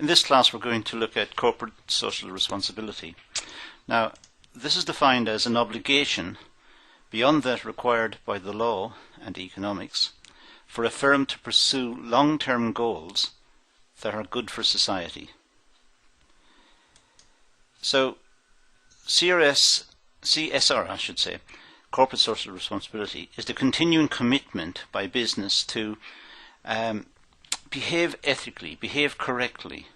In this class we're going to look at corporate social responsibility. Now, this is defined as an obligation beyond that required by the law and economics for a firm to pursue long-term goals that are good for society. So CSR, I should say, corporate social responsibility, is the continuing commitment by business to behave ethically, behave correctly.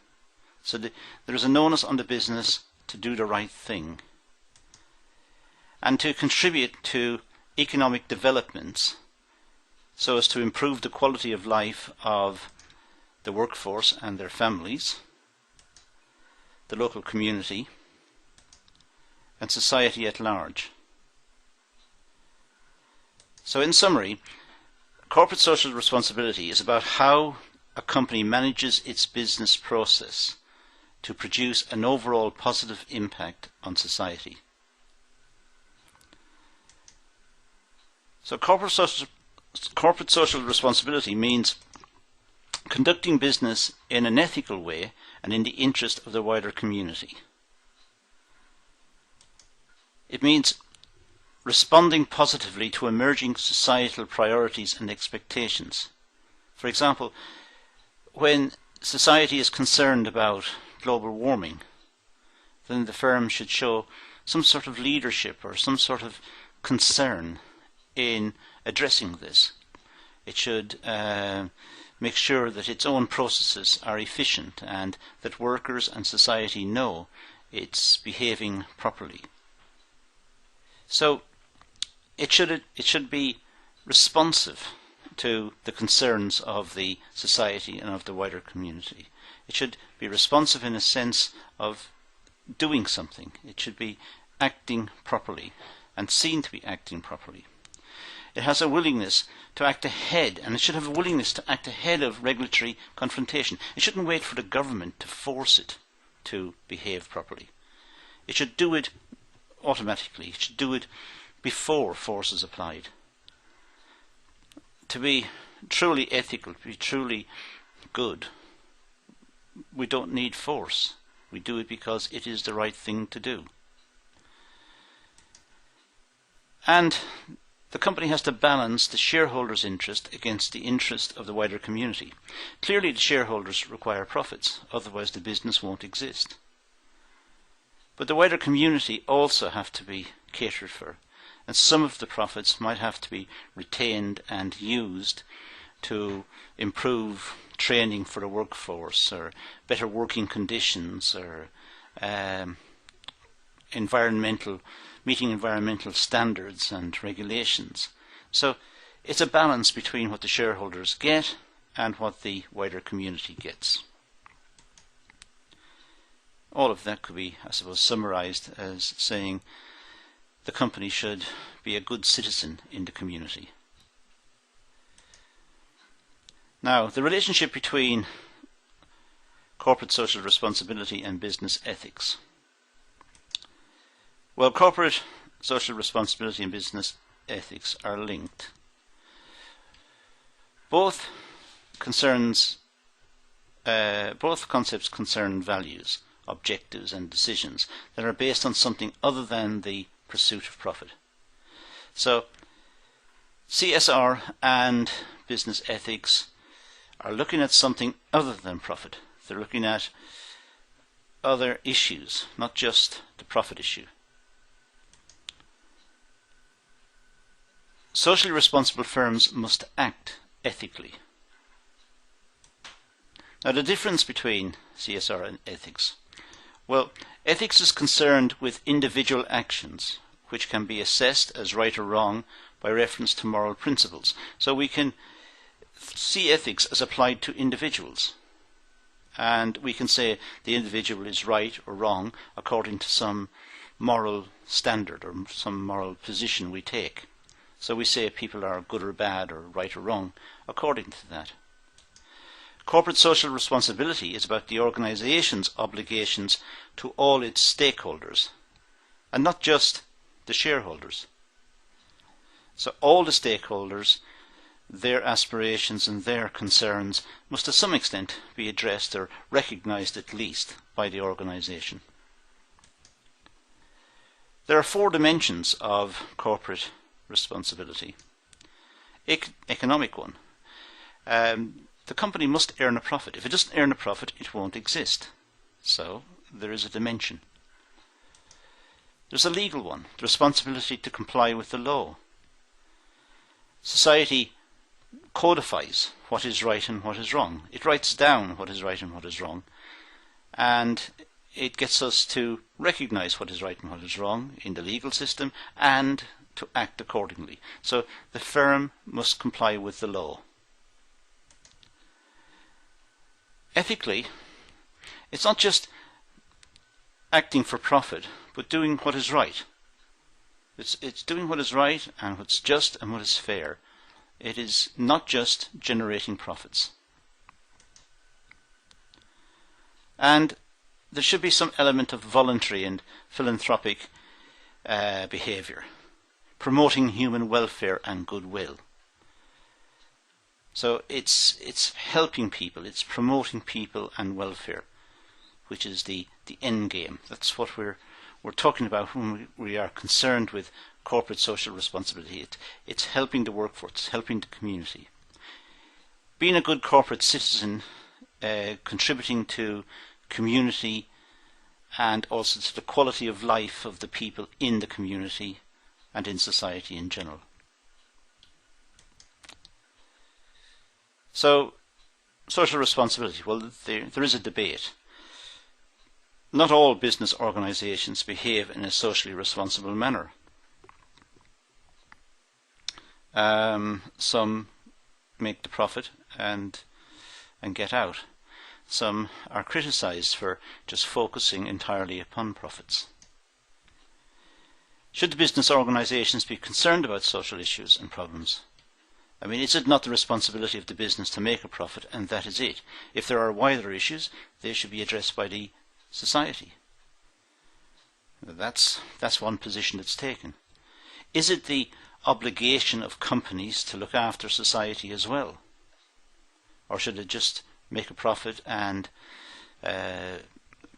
So there is an onus on the business to do the right thing and to contribute to economic developments so as to improve the quality of life of the workforce and their families, the local community, and society at large. So in summary, corporate social responsibility is about how a company manages its business process to produce an overall positive impact on society. So corporate social responsibility means conducting business in an ethical way and in the interest of the wider community. It means responding positively to emerging societal priorities and expectations. For example, when society is concerned about global warming, then the firm should show some sort of leadership or some sort of concern in addressing this. It should make sure that its own processes are efficient and that workers and society know it's behaving properly. So it should be responsive to the concerns of the society and of the wider community. It should be responsive in a sense of doing something. It should be acting properly and seen to be acting properly. It has a willingness to act ahead, and it should have a willingness to act ahead of regulatory confrontation. It shouldn't wait for the government to force it to behave properly. It should do it automatically. It should do it before force is applied. To be truly ethical, to be truly good, we don't need force. We do it because it is the right thing to do. And the company has to balance the shareholders' interest against the interest of the wider community. Clearly the shareholders require profits, otherwise the business won't exist. But the wider community also have to be catered for, and some of the profits might have to be retained and used to improve training for the workforce, or better working conditions, or meeting environmental standards and regulations. So it's a balance between what the shareholders get and what the wider community gets. All of that could be, I suppose, summarized as saying the company should be a good citizen in the community. Now, the relationship between corporate social responsibility and business ethics. Well, corporate social responsibility and business ethics are linked. Both concepts concern values, objectives and decisions that are based on something other than the pursuit of profit. So CSR and business ethics are looking at something other than profit. They're looking at other issues, not just the profit issue. Socially responsible firms must act ethically. Now, the difference between CSR and ethics. Well, ethics is concerned with individual actions, which can be assessed as right or wrong by reference to moral principles. So we can see ethics as applied to individuals. And we can say the individual is right or wrong according to some moral standard or some moral position we take. So we say people are good or bad or right or wrong according to that. Corporate social responsibility is about the organization's obligations to all its stakeholders, and not just the shareholders. So all the stakeholders their aspirations and their concerns must to some extent be addressed or recognised at least by the organisation. There are 4 dimensions of corporate responsibility. Economic one. The company must earn a profit. If it doesn't earn a profit, it won't exist. So there is a dimension. There's a legal one, the responsibility to comply with the law. Society codifies what is right and what is wrong. It writes down what is right and what is wrong, and it gets us to recognize what is right and what is wrong in the legal system and to act accordingly. So the firm must comply with the law. Ethically, it's not just acting for profit, but doing what is right. It's doing what is right and what's just and what is fair. It is not just generating profits. And there should be some element of voluntary and philanthropic behaviour, promoting human welfare and goodwill. So it's helping people, it's promoting people and welfare, which is the end game. That's what we're talking about when we are concerned with corporate social responsibility. It's helping the workforce, it's helping the community. Being a good corporate citizen, contributing to community and also to the quality of life of the people in the community and in society in general. So, social responsibility, well, there is a debate. Not all business organisations behave in a socially responsible manner. Some make the profit and get out. Some are criticised for just focusing entirely upon profits. Should the business organisations be concerned about social issues and problems? I mean, is it not the responsibility of the business to make a profit and that is it? If there are wider issues, they should be addressed by the society. That's one position that's taken. Is it the obligation of companies to look after society as well? Or should it just make a profit and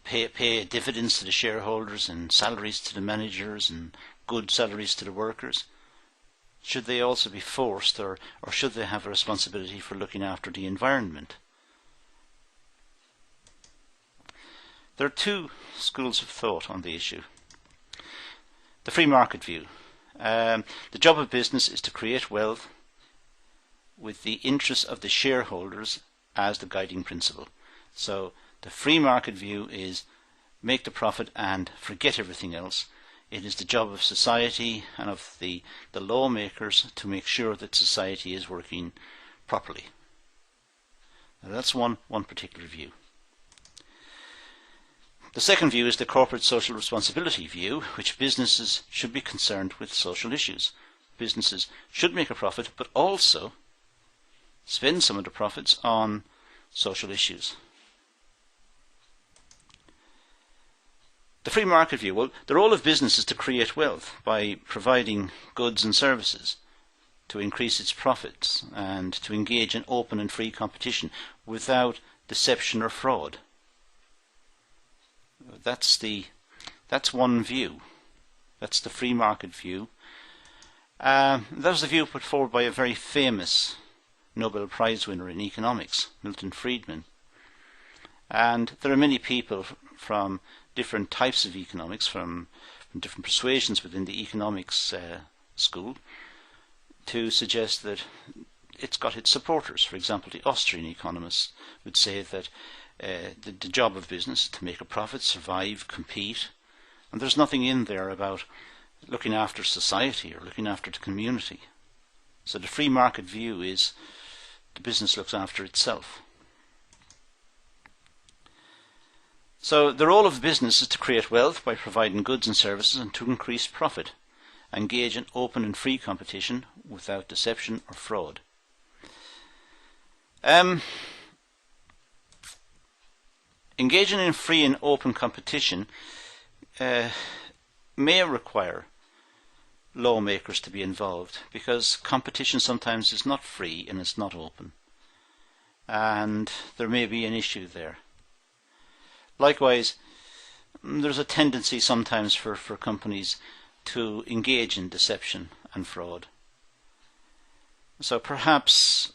pay dividends to the shareholders and salaries to the managers and good salaries to the workers? Should they also be forced, or should they have a responsibility for looking after the environment? There are 2 schools of thought on the issue. The free market view. The job of business is to create wealth with the interests of the shareholders as the guiding principle. So the free market view is make the profit and forget everything else. It is the job of society and of the lawmakers to make sure that society is working properly. Now that's one particular view. The second view is the corporate social responsibility view, which businesses should be concerned with social issues. Businesses should make a profit, but also spend some of the profits on social issues. The free market view, well, the role of business is to create wealth by providing goods and services, to increase its profits, and to engage in open and free competition without deception or fraud. That's one view. That's the free market view. That was the view put forward by a very famous Nobel Prize winner in economics, Milton Friedman. And there are many people from different types of economics, from different persuasions within the economics school, to suggest that it's got its supporters. For example, the Austrian economists would say that the job of business is to make a profit, survive, compete, and there's nothing in there about looking after society or looking after the community. So the free market view is the business looks after itself. So the role of business is to create wealth by providing goods and services and to increase profit, engage in open and free competition without deception or fraud. Engaging in free and open competition may require lawmakers to be involved, because competition sometimes is not free and it's not open, and there may be an issue there. Likewise, there's a tendency sometimes for companies to engage in deception and fraud. So perhaps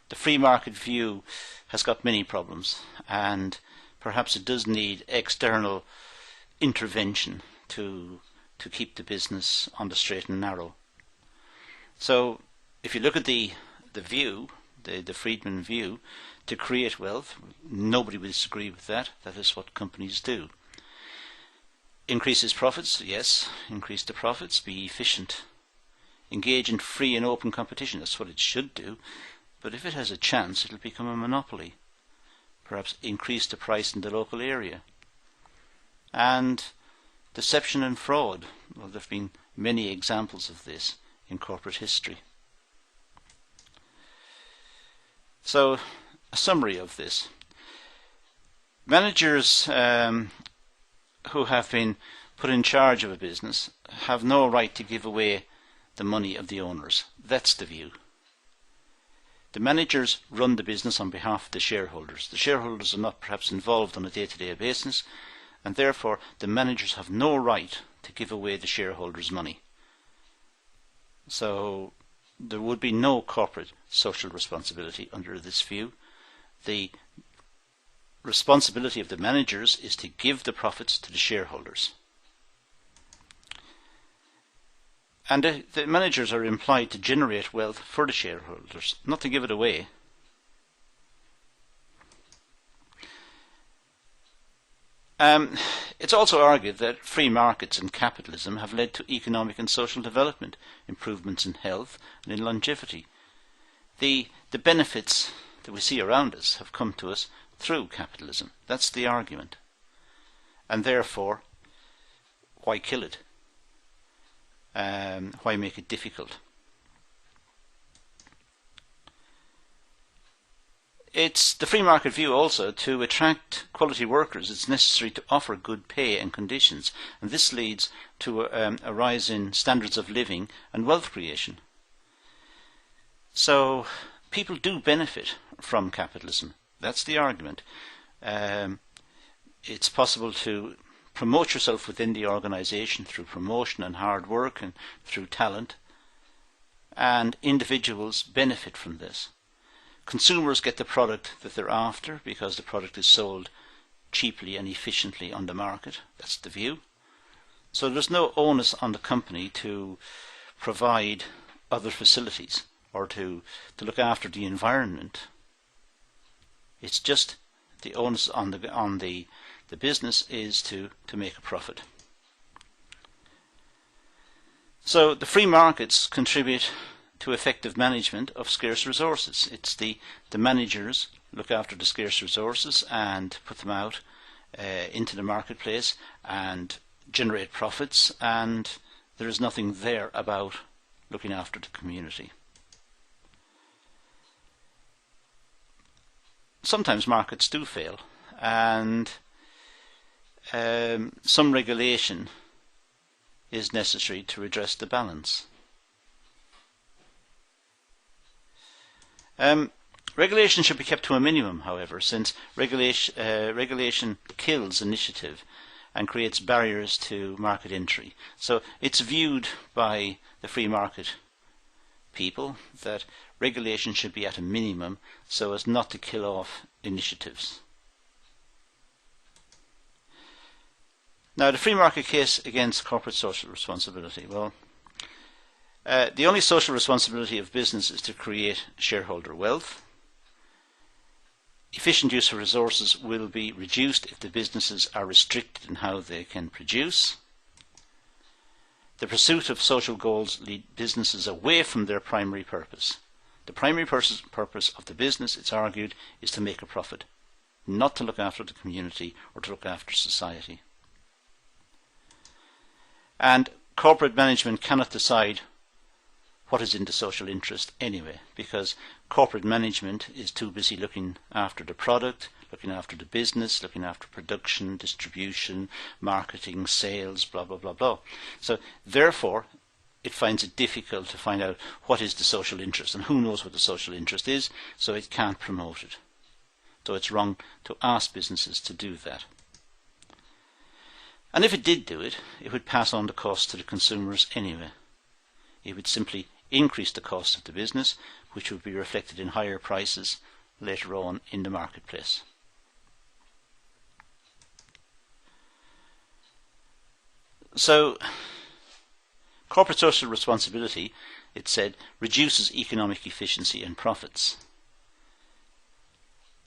the free market view has got many problems, and perhaps it does need external intervention to keep the business on the straight and narrow. So if you look at the view, the Friedman view, to create wealth, nobody will disagree with that. That is what companies do. Increases profits, yes, increase the profits, be efficient. Engage in free and open competition, that's what it should do. But if it has a chance, it'll become a monopoly. Perhaps increase the price in the local area. And deception and fraud, well, there have been many examples of this in corporate history. So, a summary of this. Managers who have been put in charge of a business have no right to give away the money of the owners. That's the view. The managers run the business on behalf of the shareholders. The shareholders are not perhaps involved on a day-to-day basis, and therefore the managers have no right to give away the shareholders' money. So there would be no corporate social responsibility under this view. The responsibility of the managers is to give the profits to the shareholders. And the managers are implied to generate wealth for the shareholders, not to give it away. It's also argued that free markets and capitalism have led to economic and social development, improvements in health and in longevity. The benefits that we see around us have come to us through capitalism. That's the argument. And therefore, why kill it? Why make it difficult? It's the free market view also. To attract quality workers, it's necessary to offer good pay and conditions, and this leads to a rise in standards of living and wealth creation. So people do benefit from capitalism. That's the argument. It's possible to promote yourself within the organisation through promotion and hard work and through talent, and individuals benefit from this. Consumers get the product that they're after because the product is sold cheaply and efficiently on the market. That's the view. So there's no onus on the company to provide other facilities or to look after the environment. It's just the onus on the business is to make a profit. So the free markets contribute to effective management of scarce resources. It's the managers look after the scarce resources and put them out into the marketplace and generate profits, and there is nothing there about looking after the community. Sometimes markets do fail, and some regulation is necessary to redress the balance. Regulation should be kept to a minimum, however, since regulation kills initiative and creates barriers to market entry. So it's viewed by the free market people that regulation should be at a minimum so as not to kill off initiatives. Now, the free market case against corporate social responsibility. Well, the only social responsibility of business is to create shareholder wealth. Efficient use of resources will be reduced if the businesses are restricted in how they can produce. The pursuit of social goals lead businesses away from their primary purpose. The primary purpose of the business, it's argued, is to make a profit, not to look after the community or to look after society. And corporate management cannot decide what is in the social interest anyway, because corporate management is too busy looking after the product, looking after the business, looking after production, distribution, marketing, sales, blah, blah, blah, blah. So therefore, it finds it difficult to find out what is the social interest, and who knows what the social interest is, so it can't promote it. So it's wrong to ask businesses to do that. And if it did do it, it would pass on the cost to the consumers anyway. It would simply increase the cost of the business, which would be reflected in higher prices later on in the marketplace. So, corporate social responsibility, it said, reduces economic efficiency and profits.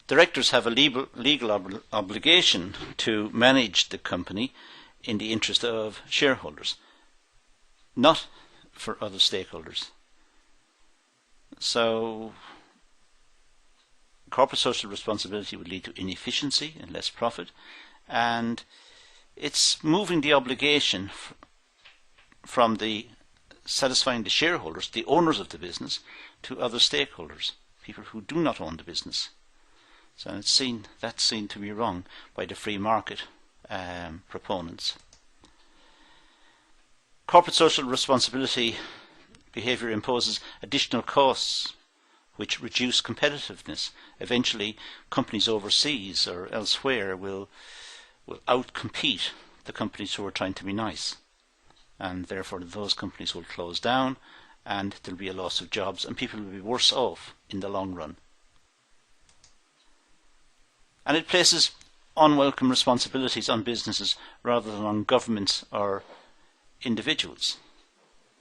Directors have a legal obligation to manage the company in the interest of shareholders, not for other stakeholders. So, corporate social responsibility would lead to inefficiency and less profit, and it's moving the obligation from the satisfying the shareholders, the owners of the business, to other stakeholders, people who do not own the business. So that's seen to be wrong by the free market proponents. Corporate social responsibility behaviour imposes additional costs which reduce competitiveness. Eventually, companies overseas or elsewhere will outcompete the companies who are trying to be nice, and therefore those companies will close down, and there will be a loss of jobs, and people will be worse off in the long run. And it places unwelcome responsibilities on businesses rather than on governments or individuals.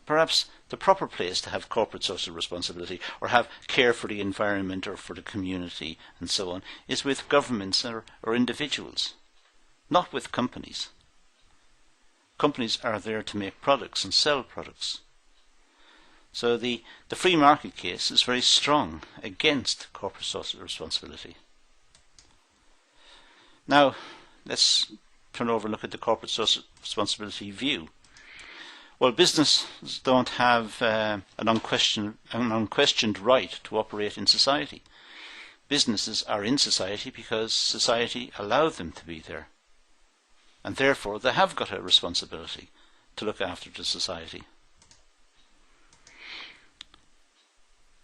Perhaps the proper place to have corporate social responsibility or have care for the environment or for the community and so on is with governments or individuals, not with companies. Companies are there to make products and sell products. So the free market case is very strong against corporate social responsibility. Now, let's turn over and look at the corporate social responsibility view. Well, businesses don't have an unquestioned right to operate in society. Businesses are in society because society allowed them to be there. And therefore, they have got a responsibility to look after the society.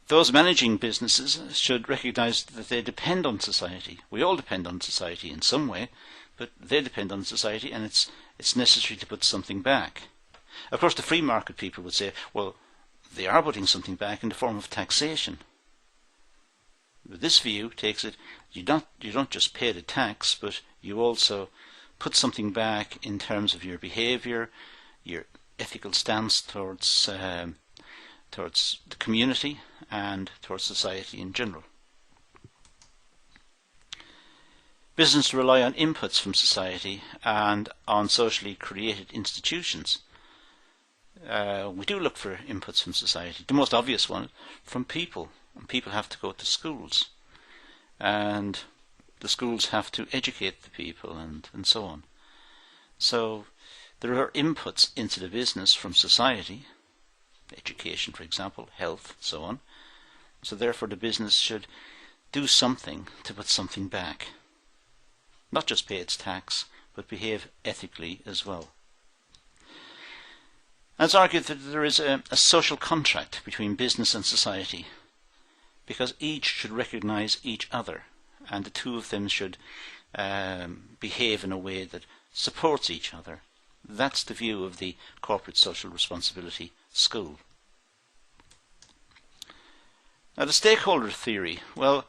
Those managing businesses should recognise that they depend on society. We all depend on society in some way, but they depend on society, and it's necessary to put something back. Of course, the free market people would say, well, they are putting something back in the form of taxation. But this view takes it, you don't just pay the tax, but you also put something back in terms of your behaviour, your ethical stance towards the community and towards society in general. Business rely on inputs from society and on socially created institutions. We do look for inputs from society. The most obvious one from people. And people have to go to schools, and the schools have to educate the people and so on. So there are inputs into the business from society, education for example, health, so on. So therefore the business should do something to put something back. Not just pay its tax, but behave ethically as well. And it's argued that there is a social contract between business and society, because each should recognise each other, and the two of them should behave in a way that supports each other. That's the view of the corporate social responsibility school. Now the stakeholder theory, well,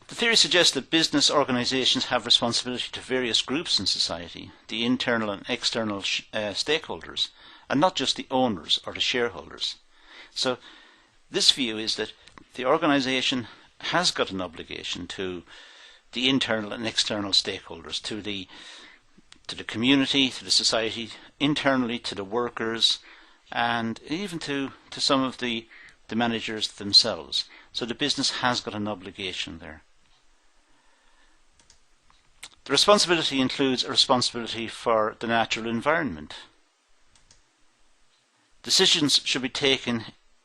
the theory suggests that business organisations have responsibility to various groups in society, the internal and external stakeholders, and not just the owners or the shareholders. So this view is that the organisation has got an obligation to the internal and external stakeholders, to the community, to the society, internally to the workers, and even to some of the managers themselves. So the business has got an obligation there. The responsibility includes a responsibility for the natural environment. Decisions should be taken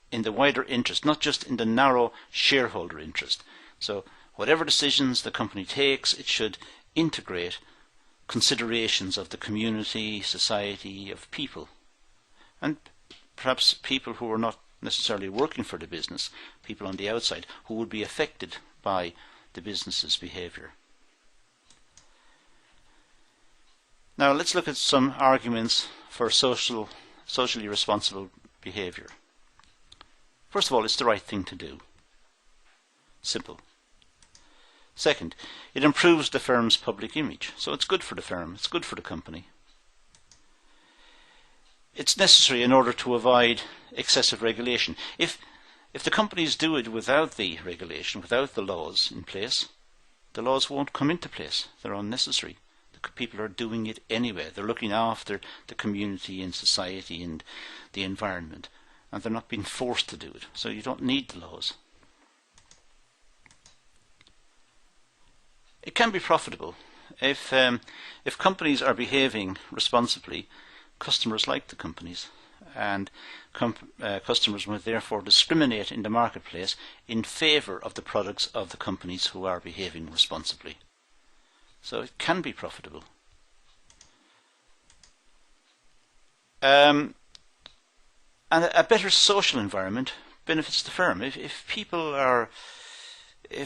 in the wider interest, not just in the narrow shareholder interest. So whatever decisions the company takes, it should integrate considerations of the community, society, of people, and perhaps people who are not necessarily working for the business, people on the outside who would be affected by the business's behaviour. Now let's look at some arguments for socially responsible behaviour. First of all, it's the right thing to do. Simple. Second, it improves the firm's public image. So it's good for the firm, it's good for the company. It's necessary in order to avoid excessive regulation. If the companies do it without the regulation, without the laws in place, the laws won't come into place. They're unnecessary. The people are doing it anyway. They're looking after the community and society and the environment, and they're not being forced to do it. So you don't need the laws. It can be profitable. If companies are behaving responsibly, customers like the companies, and customers will therefore discriminate in the marketplace in favour of the products of the companies who are behaving responsibly. So it can be profitable. And a better social environment benefits the firm. If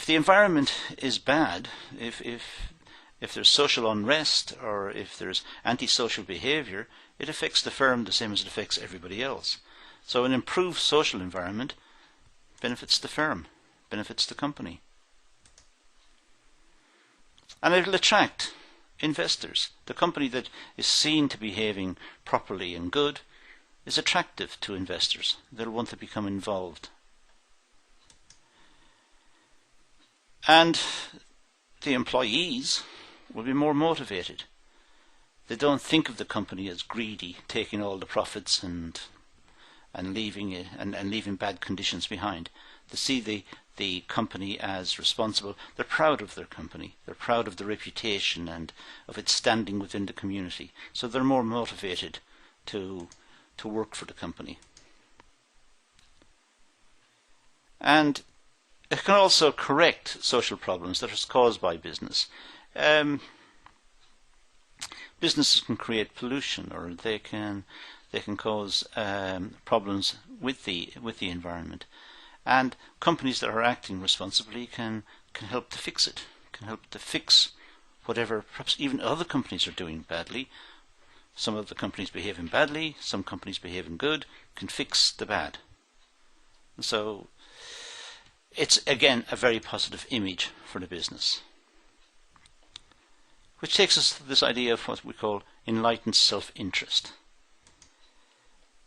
the environment is bad, if there's social unrest or if there's antisocial behaviour, it affects the firm the same as it affects everybody else. So an improved social environment benefits the firm, benefits the company. And it will attract investors. The company that is seen to be behaving properly and good is attractive to investors. They'll want to become involved. And the employees will be more motivated. They don't think of the company as greedy, taking all the profits and leaving bad conditions behind. They see the company as responsible. They're proud of their company. They're proud of the reputation and of its standing within the community. So they're more motivated to work for the company. And it can also correct social problems that are caused by business. Businesses can create pollution, or they can cause problems with the environment, and companies that are acting responsibly can help to fix it. Can help to fix whatever perhaps even other companies are doing badly. Some of the companies behaving badly, some companies behaving good, can fix the bad. So it's again a very positive image for the business. Which takes us to this idea of what we call enlightened self-interest.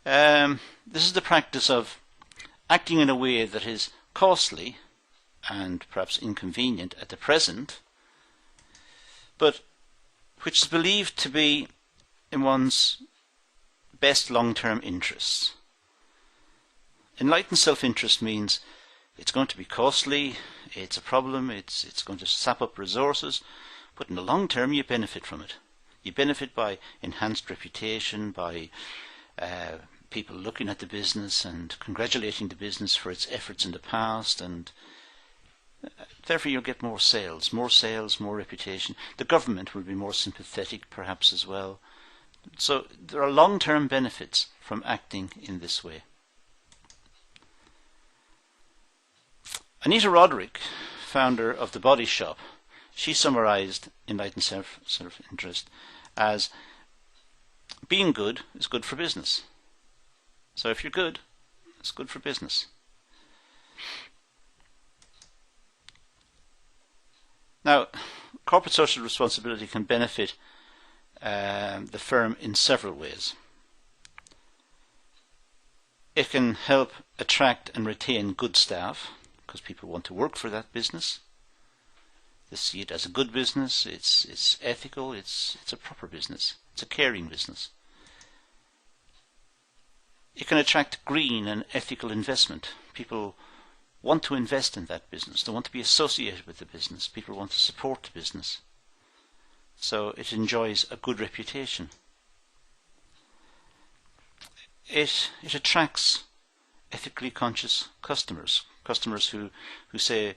This is the practice of acting in a way that is costly and perhaps inconvenient at the present, but which is believed to be in one's best long-term interests. Enlightened self-interest means it's going to be costly, it's a problem, it's going to sap up resources, but in the long term you benefit from it. You benefit by enhanced reputation, by people looking at the business and congratulating the business for its efforts in the past, and therefore you'll get more sales, more reputation. The government will be more sympathetic perhaps as well. So there are long-term benefits from acting in this way. Anita Roderick, founder of The Body Shop, she summarized enlightened self-interest as being good is good for business. So if you're good, it's good for business. Now, corporate social responsibility can benefit the firm in several ways. It can help attract and retain good staff, because people want to work for that business. They see it as a good business, it's ethical, it's a proper business, it's a caring business. It can attract green and ethical investment. People want to invest in that business, they want to be associated with the business, people want to support the business. So it enjoys a good reputation. It attracts ethically conscious customers. Customers who say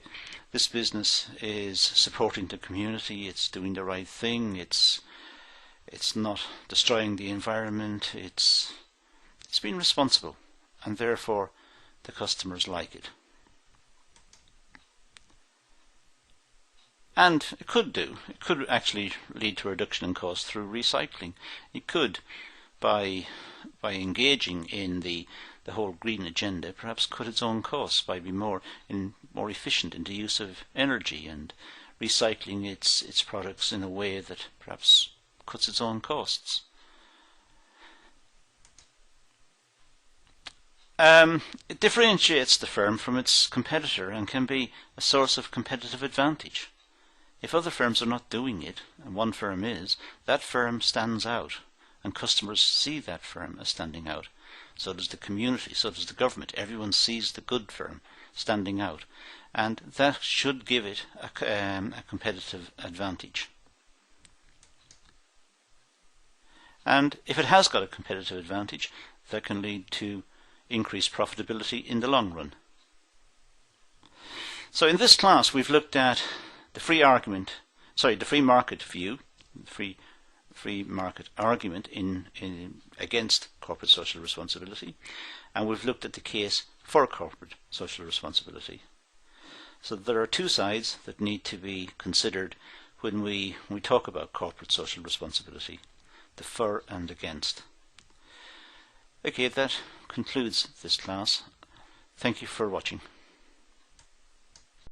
this business is supporting the community, it's doing the right thing, it's not destroying the environment, it's being responsible, and therefore the customers like it. And it could actually lead to a reduction in cost through recycling. It could, by engaging in the whole green agenda, perhaps cut its own costs by being more efficient in the use of energy and recycling its products in a way that perhaps cuts its own costs. It differentiates the firm from its competitor and can be a source of competitive advantage. If other firms are not doing it, and one firm is, that firm stands out, and customers see that firm as standing out. So does the community, so does the government. Everyone sees the good firm standing out, and that should give it a competitive advantage. And if it has got a competitive advantage, that can lead to increased profitability in the long run. So in this class we've looked at the free market view, free market argument against corporate social responsibility, and we've looked at the case for corporate social responsibility. So there are two sides that need to be considered when we talk about corporate social responsibility, the for and against. Okay, that concludes this class. Thank you for watching.